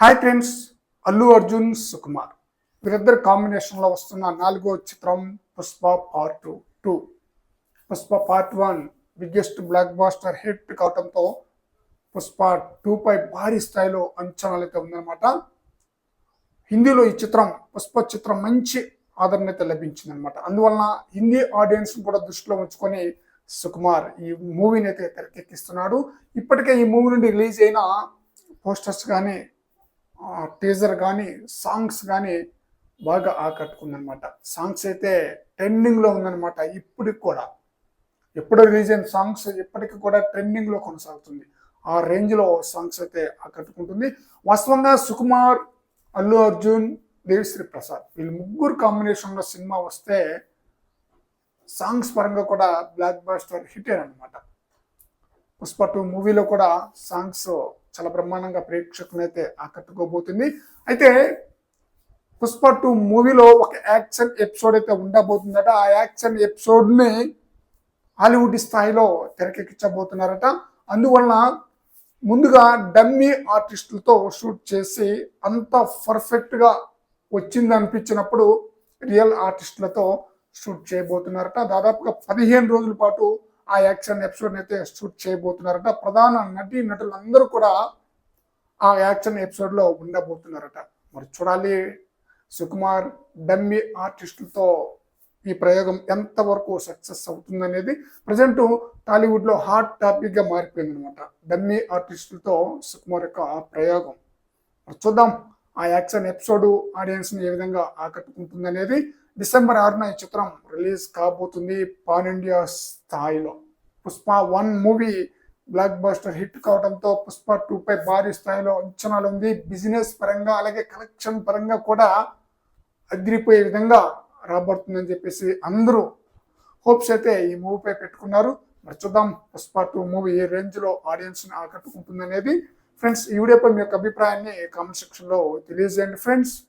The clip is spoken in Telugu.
హాయ్ ఫ్రెండ్స్, అల్లు అర్జున్ సుకుమార్ వీరిద్దరు కాంబినేషన్లో వస్తున్న 4వ చిత్రం Pushpa part 2. Pushpa part 1 biggest blockbuster hit కావడంతో పుష్ప 2 పై భారీ స్థాయిలో అంచనాలు అయితే ఉందన్నమాట. హిందీలో ఈ చిత్రం పుష్ప చిత్రం మంచి ఆదరణ అయితే లభించిందనమాట. అందువలన హిందీ ఆడియన్స్ కూడా దృష్టిలో ఉంచుకొని సుకుమార్ ఈ మూవీని అయితే తెరకెక్కిస్తున్నాడు. ఇప్పటికే ఈ మూవీ నుండి రిలీజ్ అయిన పోస్టర్స్ కానీ టీజర్ కానీ సాంగ్స్ కానీ బాగా ఆకట్టుకుందనమాట. సాంగ్స్ అయితే ట్రెండింగ్లో ఉందన్నమాట. ఇప్పటికి కూడా ఎప్పుడో రిలీజ్ అయిన సాంగ్స్ ఇప్పటికి కూడా ట్రెండింగ్లో కొనసాగుతుంది. ఆ రేంజ్లో సాంగ్స్ అయితే ఆకట్టుకుంటుంది. వాస్తవంగా సుకుమార్, అల్లు అర్జున్, దేవిశ్రీ ప్రసాద్ వీళ్ళు ముగ్గురు కాంబినేషన్లో సినిమా వస్తే సాంగ్స్ పరంగా కూడా బ్లాక్ బాస్టర్ హిట్ అనమాట. పుష్ప 2 మూవీలో కూడా సాంగ్స్ చాలా బ్రహ్మాండంగా ప్రేక్షకులను అయితే ఆకట్టుకోబోతుంది. అయితే పుష్ప 2 మూవీలో ఒక యాక్షన్ ఎపిసోడ్ అయితే ఉండబోతుందట. ఆ యాక్షన్ ఎపిసోడ్ని హాలీవుడ్ స్థాయిలో తెరకెక్కించబోతున్నారట. అందువలన ముందుగా డమ్మీ ఆర్టిస్టులతో షూట్ చేసి అంత పర్ఫెక్ట్గా వచ్చింది అనిపించినప్పుడు రియల్ ఆర్టిస్టులతో షూట్ చేయబోతున్నారట. దాదాపుగా 15 రోజుల పాటు ఆ యాక్షన్ ఎపిసోడ్ అయితే షూట్ చేయబోతున్నారట. ప్రధాన నటులందరూ కూడా ఆ యాక్షన్ ఎపిసోడ్లో ఉండబోతున్నారట. మరి చూడాలి సుకుమార్ డమ్మీ ఆర్టిస్టులతో ఈ ప్రయోగం ఎంతవరకు సక్సెస్ అవుతుందనేది. ప్రజెంట్ టాలీవుడ్లో హాట్ టాపిక్గా మారిపోయింది అనమాట. డమ్మీ ఆర్టిస్టులతో సుకుమార్ యొక్క ప్రయోగం. మరి చూద్దాం ఆ యాక్షన్ ఎపిసోడ్ ఆడియన్స్ని ఏ విధంగా ఆకట్టుకుంటుందనేది. డిసెంబర్ 6న ఈ చిత్రం రిలీజ్ కాబోతుంది పాన్ ఇండియా స్థాయిలో. Pushpa 1 movie blockbuster hit కావడంతో పుష్ప 2 పై భారీ స్థాయిలో అంచనాలు ఉంది. బిజినెస్ పరంగా అలాగే కలెక్షన్ పరంగా కూడా అదిరిపోయే విధంగా రాబడుతుందని చెప్పేసి అందరూ హోప్స్ అయితే ఈ మూవీపై పెట్టుకున్నారు. మరి చూద్దాం పుష్ప 2 మూవీ ఏ రేంజ్లో ఆడియన్స్ని ఆకట్టుకుంటుంది అనేది. ఫ్రెండ్స్, ఈ వీడియోపై మీ యొక్క అభిప్రాయాన్ని కామెంట్ సెక్షన్లో తెలియజేయండి ఫ్రెండ్స్.